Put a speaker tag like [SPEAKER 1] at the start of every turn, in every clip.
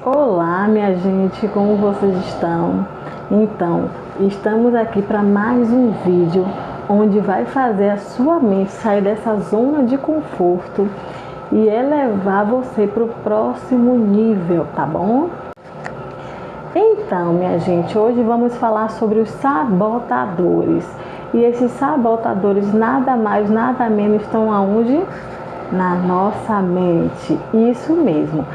[SPEAKER 1] Olá, minha gente, como vocês estão? Então, estamos aqui para mais um vídeo onde vai fazer a sua mente sair dessa zona de conforto e elevar você para o próximo nível, tá bom? Então, minha gente, hoje vamos falar sobre os sabotadores. E esses sabotadores nada mais, nada menos estão aonde? Na nossa mente. Isso mesmo.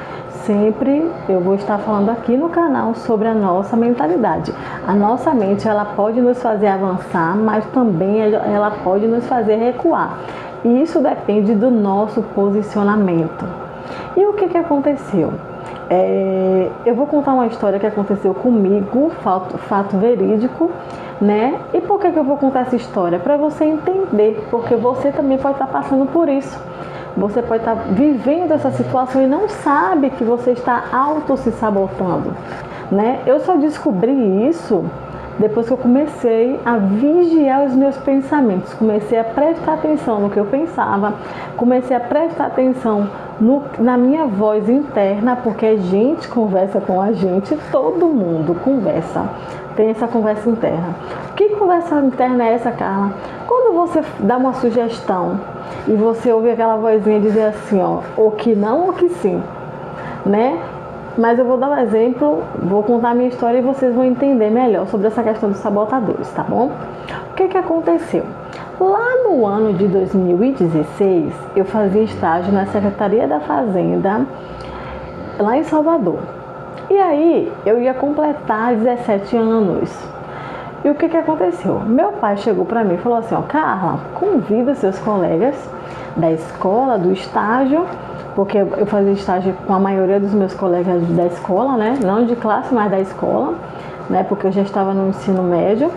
[SPEAKER 1] Sempre eu vou estar falando aqui no canal sobre a nossa mentalidade. A nossa mente, ela pode nos fazer avançar, mas também ela pode nos fazer recuar. E isso depende do nosso posicionamento. E o que aconteceu? Eu vou contar uma história que aconteceu comigo, fato verídico, né? E por que eu vou contar essa história? Para você entender, porque você também pode estar passando por isso. Você pode estar vivendo essa situação e não sabe que você está auto se sabotando, né? Eu só descobri isso depois que eu comecei a vigiar os meus pensamentos, comecei a prestar atenção no que eu pensava, comecei a prestar atenção na minha voz interna, porque a gente conversa com a gente, todo mundo conversa, tem essa conversa interna. Que conversa interna é essa, Carla? Quando você dá uma sugestão e você ouve aquela vozinha dizer assim, ó, ou que não ou que sim, né? Mas eu vou dar um exemplo, vou contar a minha história e vocês vão entender melhor sobre essa questão dos sabotadores, tá bom? O que aconteceu? Lá no ano de 2016, eu fazia estágio na Secretaria da Fazenda, lá em Salvador. E aí, eu ia completar 17 anos. E o que aconteceu? Meu pai chegou para mim e falou assim, ó, Carla, convida seus colegas da escola, do estágio, porque eu fazia estágio com a maioria dos meus colegas da escola, né? Não de classe, mas da escola, né? Porque eu já estava no ensino médio.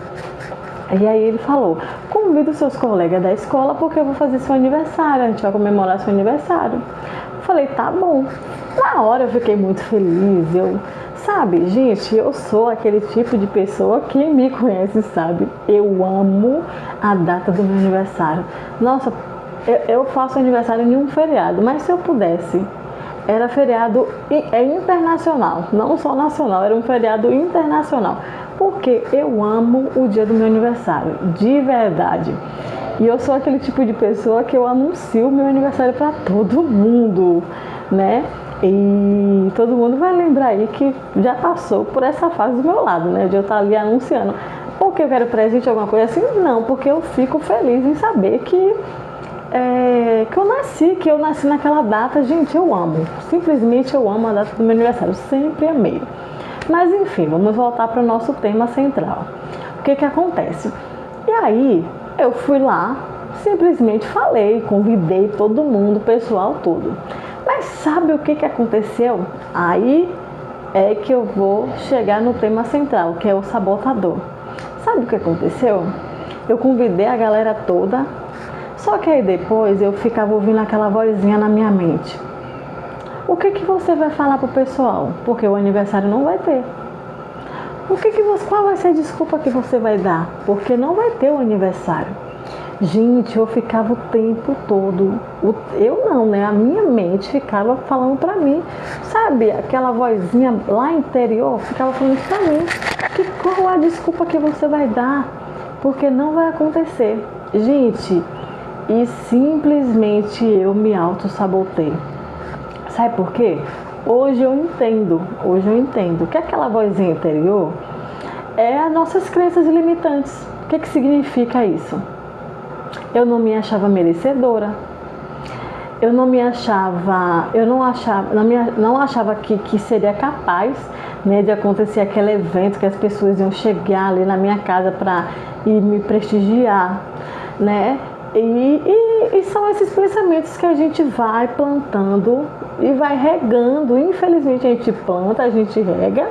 [SPEAKER 1] E aí ele falou, convida os seus colegas da escola porque eu vou fazer seu aniversário, a gente vai comemorar seu aniversário. Eu falei, tá bom. Na hora eu fiquei muito feliz, sabe, gente, eu sou aquele tipo de pessoa que me conhece, sabe? Eu amo a data do meu aniversário. Nossa, eu faço aniversário em um feriado, mas se eu pudesse, era feriado internacional, não só nacional, era um feriado internacional, porque eu amo o dia do meu aniversário, de verdade. E eu sou aquele tipo de pessoa que eu anuncio o meu aniversário para todo mundo, né? E todo mundo vai lembrar aí que já passou por essa fase do meu lado, né? De eu estar ali anunciando. Porque eu quero presente, alguma coisa assim? Não, porque eu fico feliz em saber que eu nasci naquela data. Gente, eu amo, simplesmente eu amo a data do meu aniversário, sempre amei. Mas enfim, vamos voltar para o nosso tema central. O que acontece? E aí, eu fui lá, simplesmente falei, convidei todo mundo, o pessoal todo. Mas sabe o que aconteceu? Aí é que eu vou chegar no tema central, que é o sabotador. Sabe o que aconteceu? Eu convidei a galera toda, só que aí depois eu ficava ouvindo aquela vozinha na minha mente. O que você vai falar pro pessoal? Porque o aniversário não vai ter. Qual vai ser a desculpa que você vai dar? Porque não vai ter o aniversário. Gente, eu ficava o tempo todo, a minha mente ficava falando pra mim, sabe, aquela vozinha lá interior ficava falando pra mim, qual a desculpa que você vai dar? Porque não vai acontecer. Gente, e simplesmente eu me auto-sabotei. Sabe por quê? Hoje eu entendo que aquela vozinha interior é as nossas crenças limitantes. O que significa isso? Eu não me achava merecedora, eu não achava que seria capaz, né, de acontecer aquele evento que as pessoas iam chegar ali na minha casa para ir me prestigiar, né? E são esses pensamentos que a gente vai plantando e vai regando. Infelizmente a gente planta, a gente rega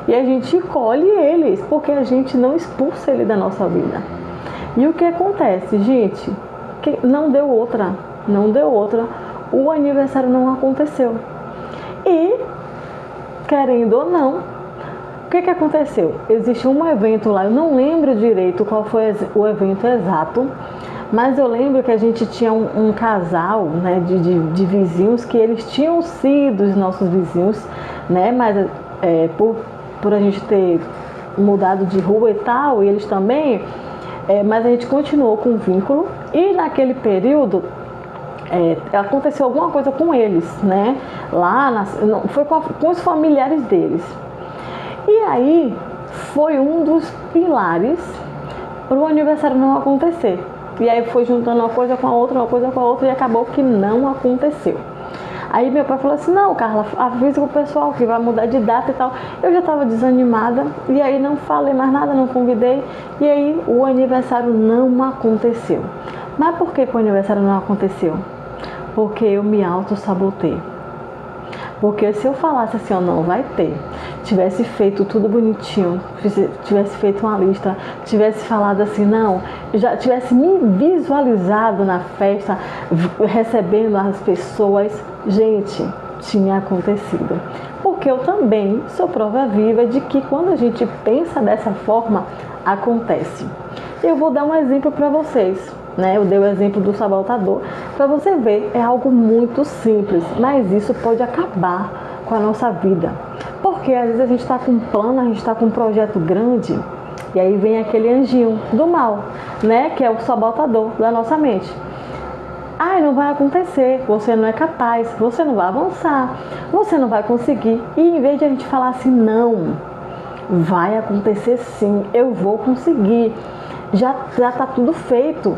[SPEAKER 1] e a gente colhe eles, porque a gente não expulsa ele da nossa vida. E o que acontece, gente? Que não deu outra. O aniversário não aconteceu. E, querendo ou não, o que aconteceu? Existe um evento lá, eu não lembro direito qual foi o evento exato, mas eu lembro que a gente tinha um casal, né, de vizinhos que eles tinham sido os nossos vizinhos né? Mas por a gente ter mudado de rua e tal, e eles também, mas a gente continuou com o vínculo, e naquele período aconteceu alguma coisa com eles, né? Foi com os familiares deles. E aí foi um dos pilares para o aniversário não acontecer. E aí foi juntando uma coisa com a outra, uma coisa com a outra, e acabou que não aconteceu. Aí meu pai falou assim, não, Carla, avisa o pessoal que vai mudar de data e tal. Eu já estava desanimada, e aí não falei mais nada, não convidei, e aí o aniversário não aconteceu. Mas por que o aniversário não aconteceu? Porque eu me auto-sabotei. Porque se eu falasse assim, ó, não vai ter, tivesse feito tudo bonitinho, tivesse feito uma lista, tivesse falado assim, não, já tivesse me visualizado na festa, recebendo as pessoas, gente, tinha acontecido. Porque eu também sou prova viva de que quando a gente pensa dessa forma, acontece. Eu vou dar um exemplo para vocês. Eu dei o exemplo do sabotador. Para você ver, é algo muito simples, mas isso pode acabar com a nossa vida. Porque às vezes a gente está com um plano, a gente está com um projeto grande, e aí vem aquele anjinho do mal, que é o sabotador da nossa mente. Não vai acontecer, você não é capaz, você não vai avançar, você não vai conseguir. E em vez de a gente falar assim, não, vai acontecer sim, eu vou conseguir, já está tudo feito,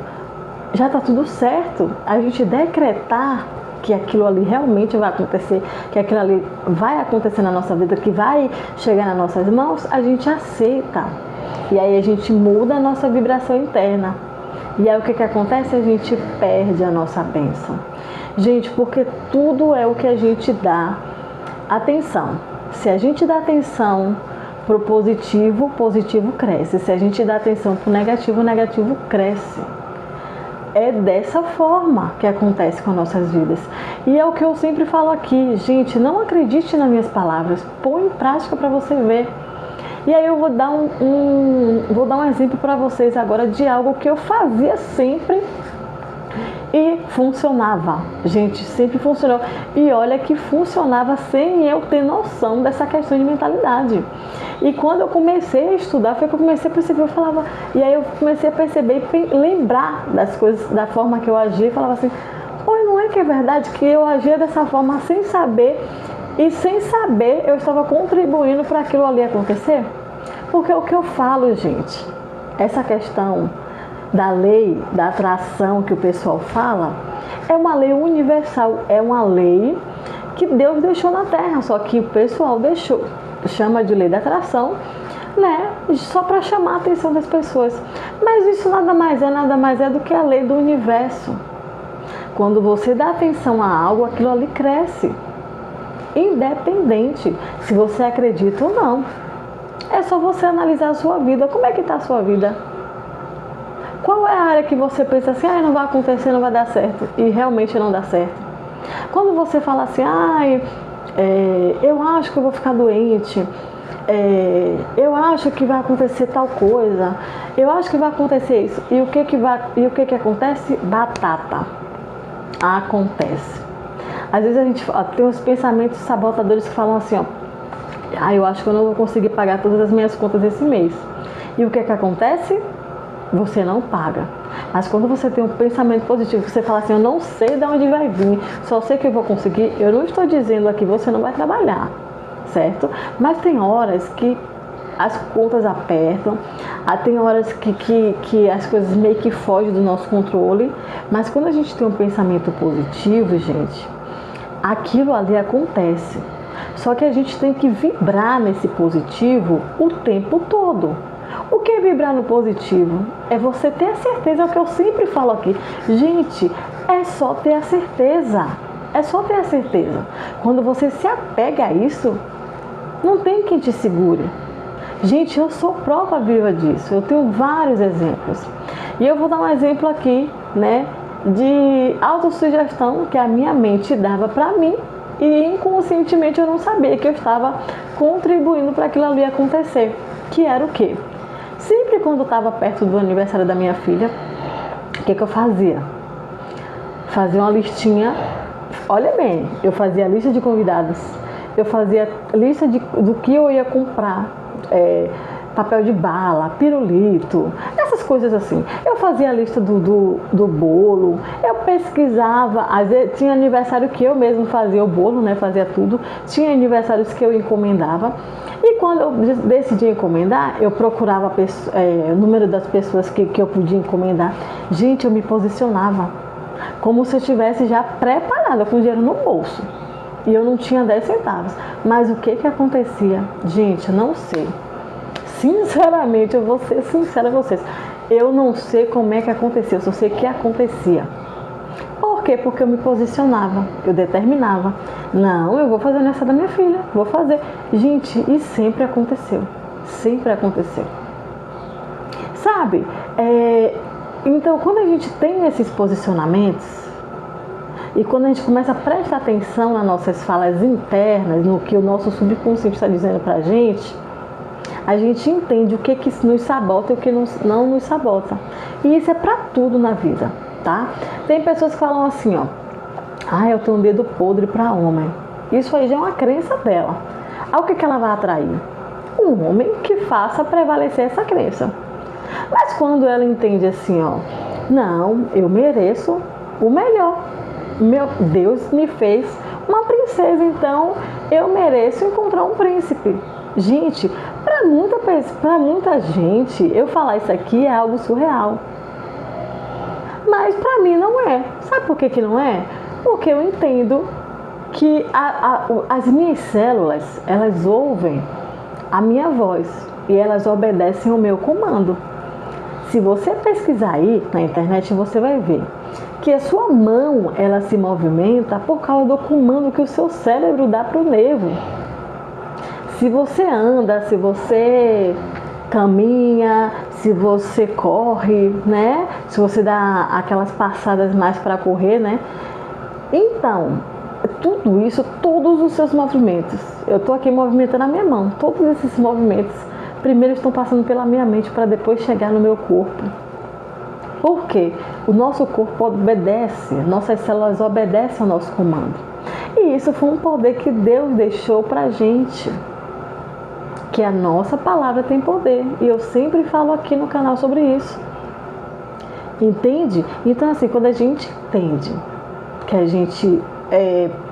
[SPEAKER 1] já está tudo certo, a gente decretar que aquilo ali realmente vai acontecer, que aquilo ali vai acontecer na nossa vida, que vai chegar nas nossas mãos, a gente aceita. E aí a gente muda a nossa vibração interna. E aí o que acontece? A gente perde a nossa bênção. Gente, porque tudo é o que a gente dá atenção. Se a gente dá atenção para o positivo, o positivo cresce. Se a gente dá atenção para o negativo cresce. É dessa forma que acontece com as nossas vidas. E é o que eu sempre falo aqui, gente, não acredite nas minhas palavras, põe em prática para você ver. E aí eu vou dar um exemplo para vocês agora de algo que eu fazia sempre e funcionava. Gente, sempre funcionou. E olha que funcionava sem eu ter noção dessa questão de mentalidade. E quando eu comecei a estudar, foi que eu comecei a perceber, eu falava, e aí eu comecei a perceber e lembrar das coisas, da forma que eu agia, e falava assim, não é que é verdade que eu agia dessa forma sem saber, e sem saber eu estava contribuindo para aquilo ali acontecer? Porque o que eu falo, gente, essa questão da lei da atração que o pessoal fala, é uma lei universal, é uma lei que Deus deixou na Terra, só que o pessoal chama de lei da atração, só para chamar a atenção das pessoas. Mas isso nada mais é do que a lei do universo. Quando você dá atenção a algo, aquilo ali cresce, independente se você acredita ou não. É só você analisar a sua vida. Como é que está a sua vida? Qual é a área que você pensa assim, não vai acontecer, não vai dar certo, e realmente não dá certo? Quando você fala assim, eu acho que eu vou ficar doente, eu acho que vai acontecer tal coisa, eu acho que vai acontecer isso, e o que acontece? Batata. Acontece. Às vezes a gente tem uns pensamentos sabotadores que falam assim, eu acho que eu não vou conseguir pagar todas as minhas contas esse mês. E o que acontece? Você não paga. Mas quando você tem um pensamento positivo, você fala assim, eu não sei de onde vai vir, só sei que eu vou conseguir, eu não estou dizendo aqui, você não vai trabalhar, certo? Mas tem horas que as contas apertam, tem horas que as coisas meio que fogem do nosso controle, mas quando a gente tem um pensamento positivo, gente, aquilo ali acontece. Só que a gente tem que vibrar nesse positivo o tempo todo. O que é vibrar no positivo? É você ter a certeza, é o que eu sempre falo aqui. Gente, é só ter a certeza. É só ter a certeza. Quando você se apega a isso, não tem quem te segure. Gente, eu sou prova viva disso. Eu tenho vários exemplos. E eu vou dar um exemplo aqui, de autossugestão que a minha mente dava para mim e inconscientemente eu não sabia que eu estava contribuindo para aquilo ali acontecer. Que era o quê? Sempre quando eu estava perto do aniversário da minha filha, o que eu fazia? Fazia uma listinha, olha bem, eu fazia a lista de convidados, eu fazia lista do que eu ia comprar, papel de bala, pirulito, essas coisas assim. Eu fazia a lista do bolo, eu pesquisava, às vezes tinha aniversário que eu mesmo fazia o bolo, né, fazia tudo, tinha aniversários que eu encomendava, e quando eu decidi encomendar, eu procurava o número das pessoas que eu podia encomendar. Gente, eu me posicionava como se eu estivesse já preparada, com dinheiro no bolso, e eu não tinha 10 centavos. Mas o que acontecia? Gente, eu não sei. Sinceramente, eu vou ser sincera com vocês. Eu não sei como é que acontecia, eu só sei que acontecia. Por quê? Porque eu me posicionava, eu determinava. Não, eu vou fazer nessa da minha filha, vou fazer. Gente, e sempre aconteceu. Sempre aconteceu. Sabe? Então, quando a gente tem esses posicionamentos, e quando a gente começa a prestar atenção nas nossas falas internas, no que o nosso subconsciente está dizendo pra gente, a gente entende o que nos sabota e o que não nos sabota. E isso é pra tudo na vida, tá? Tem pessoas que falam assim, eu tenho um dedo podre pra homem. Isso aí já é uma crença dela. Aí o que ela vai atrair? Um homem que faça prevalecer essa crença. Mas quando ela entende assim, não, eu mereço o melhor. Meu Deus me fez uma princesa, então eu mereço encontrar um príncipe. Gente, para muita gente, eu falar isso aqui é algo surreal. Mas para mim não é. Sabe por que não é? Porque eu entendo que as minhas células, elas ouvem a minha voz e elas obedecem ao meu comando. Se você pesquisar aí na internet, você vai ver que a sua mão, ela se movimenta por causa do comando que o seu cérebro dá para o nervo. Se você anda, se você caminha, se você corre, né? Se você dá aquelas passadas mais para correr, né? Então, tudo isso, todos os seus movimentos, eu estou aqui movimentando a minha mão, todos esses movimentos, primeiro estão passando pela minha mente para depois chegar no meu corpo. Por quê? O nosso corpo obedece, nossas células obedecem ao nosso comando. E isso foi um poder que Deus deixou pra gente. Que a nossa palavra tem poder. E eu sempre falo aqui no canal sobre isso. Entende? Então assim, quando a gente entende que a gente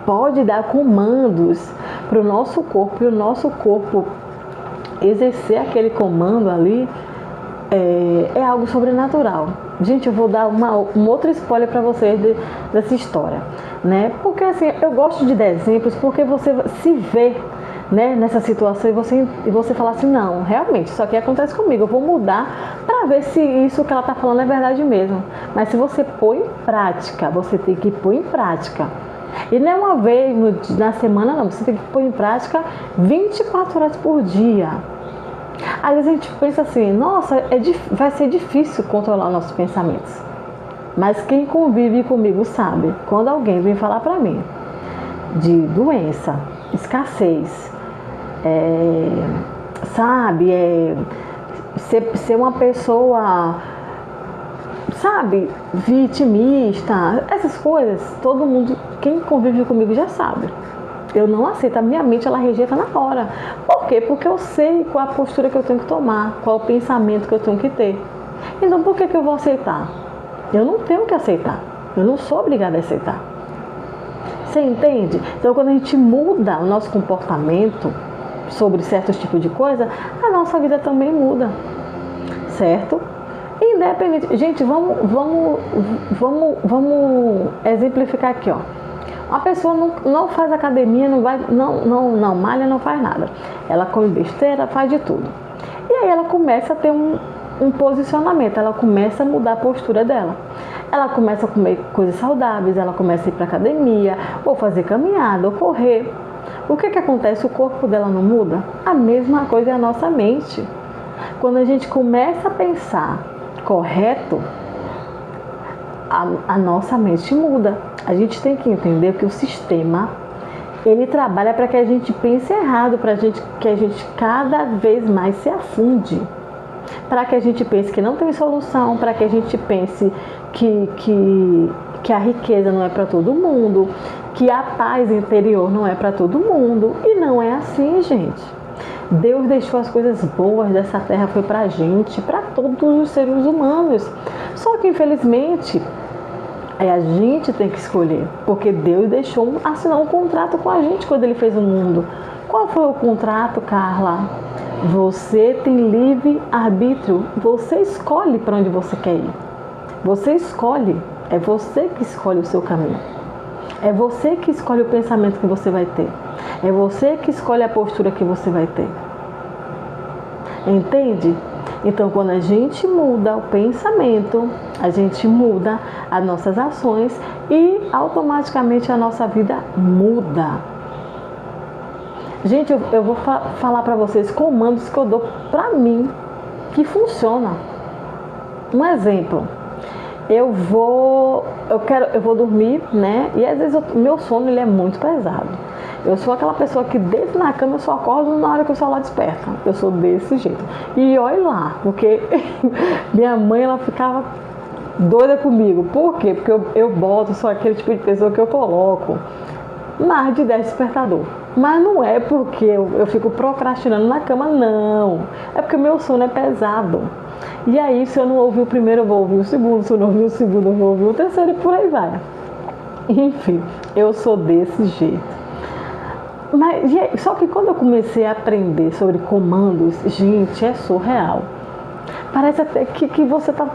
[SPEAKER 1] pode dar comandos para o nosso corpo e o nosso corpo exercer aquele comando ali, é algo sobrenatural. Gente, eu vou dar um outro spoiler para vocês dessa história, né? Porque assim, eu gosto de dar exemplos porque você se vê, né, nessa situação e você fala assim, não, realmente, isso aqui acontece comigo, eu vou mudar para ver se isso que ela está falando é verdade mesmo. Mas se você põe em prática, você tem que pôr em prática. E não é uma vez na semana, não, você tem que pôr em prática 24 horas por dia. Às vezes a gente pensa assim, nossa, vai ser difícil controlar nossos pensamentos. Mas quem convive comigo sabe, quando alguém vem falar pra mim de doença, escassez, ser uma pessoa, sabe, vitimista, essas coisas, todo mundo, quem convive comigo já sabe. Eu não aceito, a minha mente ela rejeita na hora. Por quê? Porque eu sei qual a postura que eu tenho que tomar, qual o pensamento que eu tenho que ter. Então por que eu vou aceitar? Eu não tenho que aceitar. Eu não sou obrigada a aceitar. Você entende? Então quando a gente muda o nosso comportamento sobre certos tipos de coisa, a nossa vida também muda. Certo? Independente. Gente, vamos exemplificar aqui, Uma pessoa não faz academia, não malha, não faz nada. Ela come besteira, faz de tudo. E aí ela começa a ter um posicionamento, ela começa a mudar a postura dela. Ela começa a comer coisas saudáveis, ela começa a ir para academia, ou fazer caminhada, ou correr. O que acontece? O corpo dela não muda? A mesma coisa é a nossa mente. Quando a gente começa a pensar correto, a nossa mente muda. A gente tem que entender que o sistema, ele trabalha para que a gente pense errado, para que a gente cada vez mais se afunde. Para que a gente pense que não tem solução, para que a gente pense que a riqueza não é para todo mundo, que a paz interior não é para todo mundo. E não é assim, gente. Deus deixou as coisas boas dessa terra, foi pra gente, para todos os seres humanos. Só que, infelizmente, a gente tem que escolher, porque Deus deixou assinar um contrato com a gente quando Ele fez o mundo. Qual foi o contrato, Carla? Você tem livre arbítrio, você escolhe para onde você quer ir. Você escolhe, é você que escolhe o seu caminho. É você que escolhe o pensamento que você vai ter. É você que escolhe a postura que você vai ter. Entende? Então, quando a gente muda o pensamento, a gente muda as nossas ações e automaticamente a nossa vida muda. Gente, eu vou falar para vocês comandos que eu dou para mim que funciona. Um exemplo. Eu vou dormir, né? E às vezes meu sono ele é muito pesado. Eu sou aquela pessoa que deito na cama, eu só acordo na hora que o celular desperta. Eu sou desse jeito. E olha lá, porque minha mãe ela ficava doida comigo. Por quê? Porque eu sou aquele tipo de pessoa que eu coloco mais de 10 despertador. Mas não é porque eu fico procrastinando na cama, não. É porque o meu sono é pesado. E aí, se eu não ouvir o primeiro, eu vou ouvir o segundo. Se eu não ouvir o segundo, eu vou ouvir o terceiro e por aí vai. Enfim, eu sou desse jeito. Mas, só que quando eu comecei a aprender sobre comandos, gente, é surreal. Parece até que você está,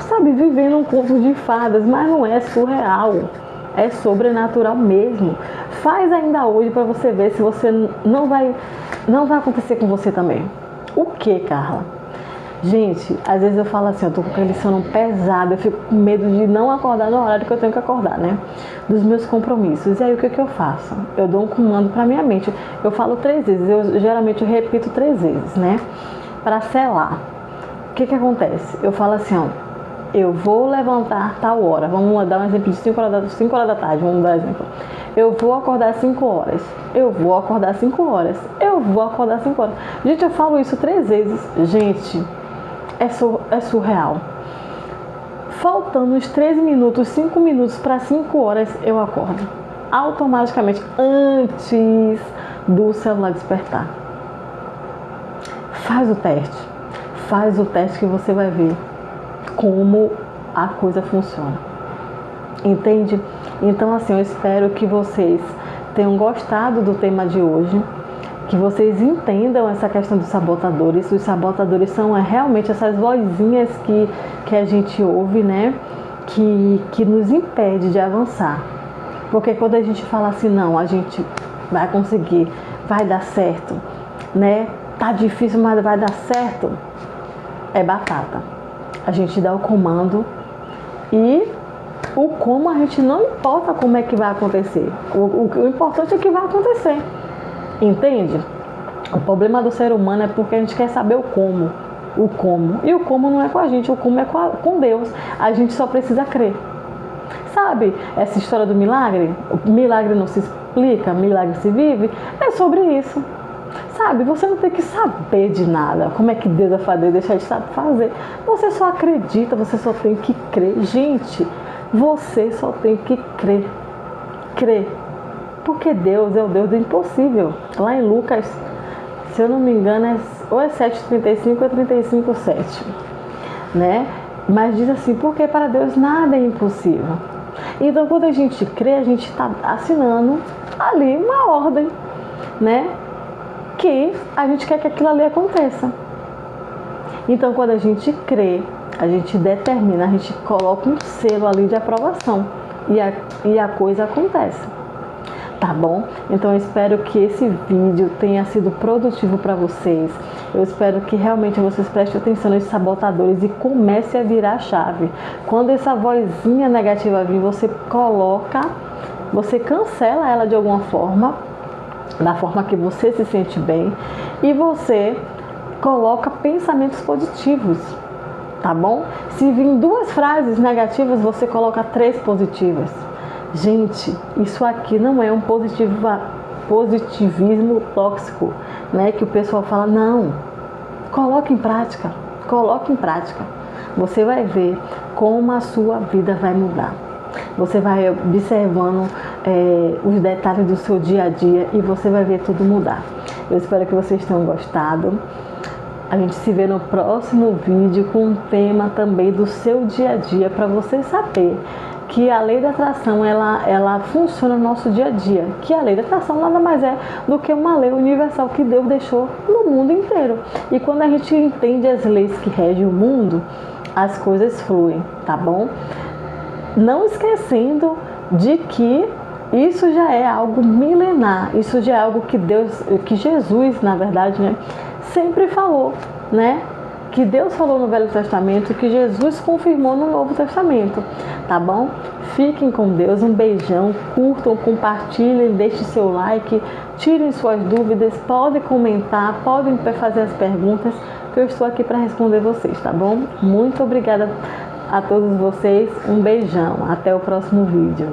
[SPEAKER 1] sabe, vivendo um conto de fadas, mas não é surreal. É sobrenatural mesmo. Faz ainda hoje para você ver se você não vai acontecer com você também. O que, Carla? Gente, às vezes eu falo assim, eu tô com aquele sono pesado, eu fico com medo de não acordar no horário que eu tenho que acordar, né? Dos meus compromissos. E aí o que eu faço? Eu dou um comando pra minha mente. Eu falo 3 vezes, geralmente eu repito 3 vezes, né? Pra selar. O que acontece? Eu falo assim, ó, eu vou levantar tal hora. Vamos dar um exemplo de 5 horas da tarde, vamos dar um exemplo. Eu vou acordar 5 horas. Eu vou acordar 5 horas. Eu vou acordar 5 horas. Gente, eu falo isso 3 vezes. Gente, é surreal. Faltando uns 13 minutos, 5 minutos para 5 horas, eu acordo. Automaticamente, antes do celular despertar. Faz o teste que você vai ver como a coisa funciona. Entende? Então, assim, eu espero que vocês tenham gostado do tema de hoje, que vocês entendam essa questão dos sabotadores. Os sabotadores são realmente essas vozinhas que a gente ouve, né? Que nos impede de avançar. Porque quando a gente fala assim, não, a gente vai conseguir, vai dar certo, né? Tá difícil, mas vai dar certo. É batata. A gente dá o comando e o como a gente não importa como é que vai acontecer. O importante é que vai acontecer. Entende? O problema do ser humano é porque a gente quer saber o como. E o como não é com a gente, o como é com Deus. A gente só precisa crer. Sabe essa história do milagre? O milagre não se explica, milagre se vive. É sobre isso. Sabe, você não tem que saber de nada. Como é que Deus vai fazer, deixar de fazer. Você só acredita, você só tem que crer. Gente, você só tem que crer. Crer. Porque Deus é o Deus do impossível. Lá em Lucas, se eu não me engano, ou é 7,35 ou 35,7, né? Mas diz assim, porque para Deus nada é impossível. Então, quando a gente crê, a gente está assinando ali uma ordem, né? Que a gente quer que aquilo ali aconteça. Então, quando a gente crê, a gente determina, a gente coloca um selo ali de aprovação e a coisa acontece. Tá bom? Então eu espero que esse vídeo tenha sido produtivo para vocês. Eu espero que realmente vocês prestem atenção nos sabotadores e comecem a virar a chave. Quando essa vozinha negativa vir, você cancela ela de alguma forma, da forma que você se sente bem, e você coloca pensamentos positivos. Tá bom? Se vir 2 frases negativas, você coloca 3 positivas. Gente, isso aqui não é um positivismo tóxico, né? Que o pessoal fala, não, coloque em prática. Você vai ver como a sua vida vai mudar. Você vai observando os detalhes do seu dia a dia e você vai ver tudo mudar. Eu espero que vocês tenham gostado. A gente se vê no próximo vídeo com um tema também do seu dia a dia, para você saber que a lei da atração ela funciona no nosso dia a dia, que a lei da atração nada mais é do que uma lei universal que Deus deixou no mundo inteiro. E quando a gente entende as leis que regem o mundo, as coisas fluem, tá bom? Não esquecendo de que isso já é algo milenar, isso já é algo que Jesus, na verdade, né, sempre falou, né? Que Deus falou no Velho Testamento, que Jesus confirmou no Novo Testamento, tá bom? Fiquem com Deus, um beijão, curtam, compartilhem, deixem seu like, tirem suas dúvidas, podem comentar, podem fazer as perguntas, que eu estou aqui para responder vocês, tá bom? Muito obrigada a todos vocês, um beijão, até o próximo vídeo.